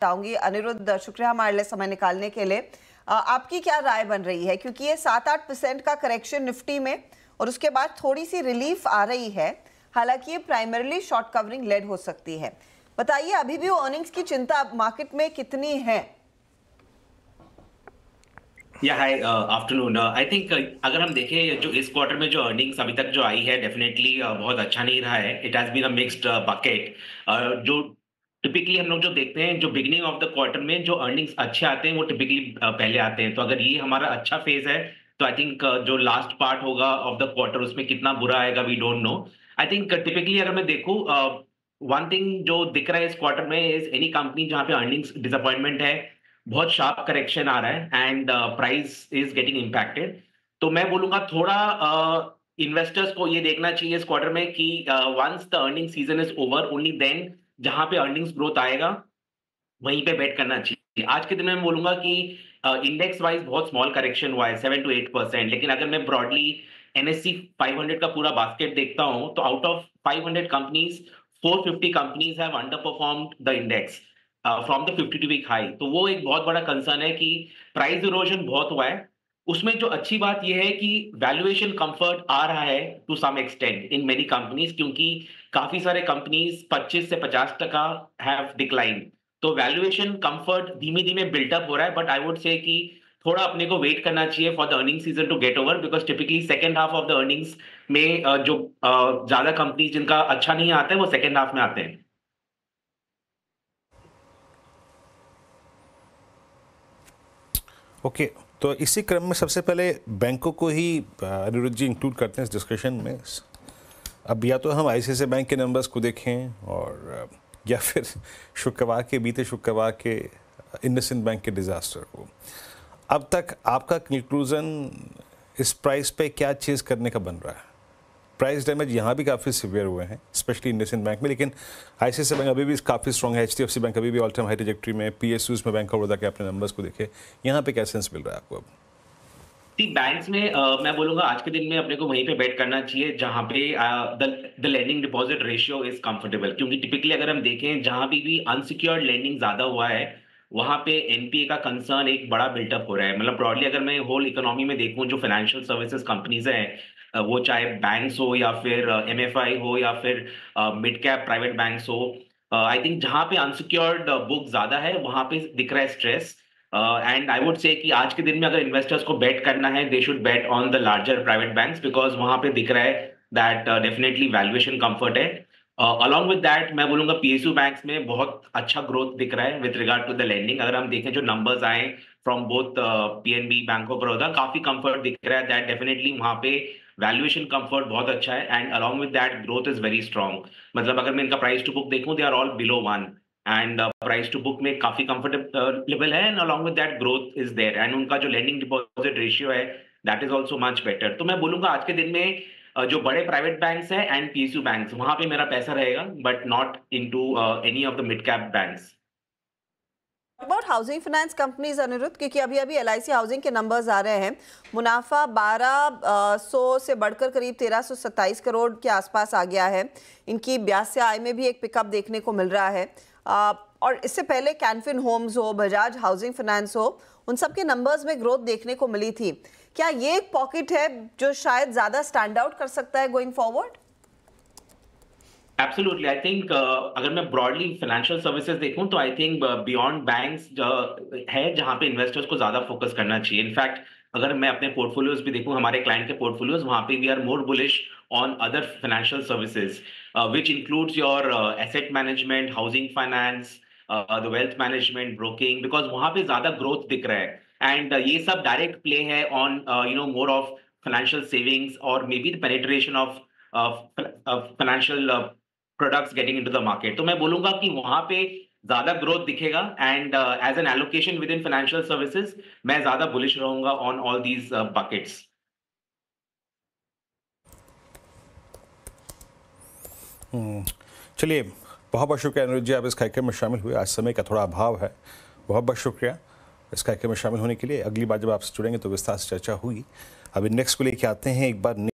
चाहूंगी अनिरुद्ध, शुक्रिया हमारे लिए समय निकालने के लिए। आपकी क्या राय बन रही है, क्योंकि ये 7-8% का करेक्शन निफ्टी में और उसके बाद थोड़ी सी रिलीफ आ रही है, हालांकि ये प्राइमरीली शॉर्ट कवरिंग लेड हो सकती है। बताइए, अभी भी अर्निंग्स की चिंता मार्केट में कितनी है? हाय आफ्टरनून। आई थिंक अगर हम देखें जो इस क्वार्टर में जो अर्निंग्स अभी तक जो आई है डेफिनेटली बहुत अच्छा नहीं रहा है। It has been a mixed bucket. जो टिपिकली हम लोग जो देखते हैं, जो बिगिनिंग ऑफ द क्वार्टर में जो अर्निंग्स अच्छे आते हैं वो टिपिकली पहले आते हैं। तो अगर ये हमारा अच्छा फेज है तो आई थिंक जो लास्ट पार्ट होगा ऑफ द क्वार्टर उसमें कितना बुरा आएगा we don't know. I think typically अगर मैं देखूँ, वन थिंग जो दिख रहा है इस क्वार्टर में इज एनी कंपनी जहाँ पे अर्निंग्स डिसअपॉइंटमेंट है, बहुत शार्प करेक्शन आ रहा है and price is getting impacted. तो मैं बोलूंगा थोड़ा इन्वेस्टर्स को ये देखना चाहिए इस क्वार्टर में कि once the earning season is over only then जहां पे अर्निंग्स ग्रोथ आएगा वहीं पे बेट करना चाहिए। आज के दिन में मैं बोलूंगा कि इंडेक्स वाइज बहुत स्मॉल करेक्शन हुआ है 7 to 8%, लेकिन अगर मैं ब्रॉडली एनएससी 500 का पूरा बास्केट देखता हूं तो out of 500 companies 450 companies have underperformed the index from the 52 week high. तो वो एक बहुत बड़ा कंसर्न है कि प्राइस इरोजन बहुत हुआ है। उसमें जो अच्छी बात यह है कि वैल्यूएशन कंफर्ट आ रहा है to some extent in many companies, क्योंकि काफी सारे कंपनीज 25 से 50% हैव डिक्लाइन। तो वैल्यूएशन कंफर्ट धीमे धीमे बिल्टअप हो रहा है, बट आई वुड से कि थोड़ा अपने को वेट करना चाहिए for the earning season to get over, because typically second half of the earnings में जो ज्यादा कंपनी जिनका अच्छा नहीं आता है वो सेकंड हाफ में आते हैं। ओके, तो इसी क्रम में सबसे पहले बैंकों को ही अनिरुद्ध जी इंक्लूड करते हैं इस डिस्कशन में। अब या तो हम आईसीआईसीआई बैंक के नंबर्स को देखें और या फिर बीते शुक्रवार के इंडसइंड बैंक के डिज़ास्टर को। अब तक आपका कंक्लूजन इस प्राइस पे क्या चीज़ करने का बन रहा है? प्राइस डैमेज यहाँ भी काफ़ी सिवियर हुए हैं, स्पेशली इंडसइंड बैंक में, लेकिन आईसीआईसीआई बैंक अभी भी काफ़ी स्ट्रॉन्ग है, एचडीएफसी बैंक अभी भी ऑल टाइम हाई ट्रैजेक्टरी में, पीएसयूज में बैंक ऑफ बड़ौदा के अपने नंबर्स को देखे, यहाँ पे क्या सेंस मिल रहा है आपको अब? बैंक्स में मैं बोलूंगा आज के दिन में अपने को वहीं पे बेट करना चाहिए जहां पे the lending deposit ratio is comfortable, क्योंकि टिपिकली अगर हम देखें जहां भी अनसिक्योर्ड लेंडिंग ज्यादा हुआ है वहां पे एनपीए का कंसर्न एक बड़ा बिल्टअप हो रहा है। मतलब ब्रॉडली अगर मैं होल इकोनॉमी में देखूं, जो फाइनेंशियल सर्विसेज कंपनीज हैं, वो चाहे बैंक्स हो या फिर एमएफआई हो या फिर मिड कैप प्राइवेट बैंक्स हो, आई थिंक जहां पे अनसिक्योर्ड बुक ज्यादा है वहां पे दिख रहा है stress. And I would say कि आज के दिन में अगर इन्वेस्टर्स को बेट करना है they should bet on the larger private banks, because वहां पे दिख रहा है दैट डेफिनेटली वैल्यूएशन कंफर्ट है। अलॉन्ग विद दैट मैं बोलूंगा पीएसयू बैंक्स में बहुत अच्छा ग्रोथ दिख रहा है with regard to the lending. अगर हम देखें जो नंबर्स आए from both PNB bank of Baroda, काफी कंफर्ट दिख रहा है दैट डेफिनेटली वहां पे वैल्यूएशन कंफर्ट बहुत अच्छा है and along with that growth is very strong. मतलब अगर मैं इनका प्राइस टू बुक देखूं they are all below 1 and price to book में काफी कंफर्टेबल है and along with that growth is there and उनका जो लेंडिंग डिपॉजिट रेशियो है that is also much better. तो मैं बोलूंगा आज के दिन में जो बड़े प्राइवेट बैंक्स हैं एंड पीएसयू बैंक्स, वहां पे मेरा पैसा रहेगा, but not into any of the mid cap banks. About housing finance companies Anirudh, क्योंकि अभी अभी एलआईसी हाउसिंग के नंबर्स आ रहे हैं, मुनाफा 1200 से बढ़कर करीब 1327 करोड़ के आसपास आ गया है। इनकी ब्याज से आय में भी एक पिकअप देखने को मिल रहा है। और इससे पहले कैनफिन होम्स हो, बजाज हाउसिंग फाइनेंस हो, उन सब के नंबर्स में ग्रोथ देखने को मिली थी। क्या ये एक पॉकेट है जो शायद ज्यादा स्टैंड आउट कर सकता है going forward? Absolutely, I think अगर मैं ब्रॉडली फाइनेंशियल सर्विसेज देखूं तो आई थिंक बियॉन्ड बैंक्स है जहां पे इन्वेस्टर्स को ज्यादा फोकस करना चाहिए। इनफैक्ट अगर मैं अपने पोर्टफोलियोज भी देखूं, हमारे क्लाइंट के पोर्टफोलियोज, वहां पे we are more bullish on other financial services which includes your asset management, housing finance, the wealth management, broking, because वहां पे ज्यादा ग्रोथ दिख रहा है एंड ये सब डायरेक्ट प्ले है on more of financial savings और maybe the penetration of financial products getting into the market. तो मैं बोलूंगा कि वहां पे ज्यादा ग्रोथ दिखेगा and as an allocation within financial services मैं ज्यादा बुलिश रहूंगा ऑन ऑल दीज बकेट्स। चलिए, बहुत बहुत शुक्रिया अनिरुद्ध जी, आप इस कार्यक्रम में शामिल हुए। आज समय का थोड़ा अभाव है, बहुत बहुत शुक्रिया इस कार्यक्रम में शामिल होने के लिए। अगली बार जब आपसे जुड़ेंगे तो विस्तार से चर्चा हुई। अब इंडेक्स को लेके आते हैं एक बार।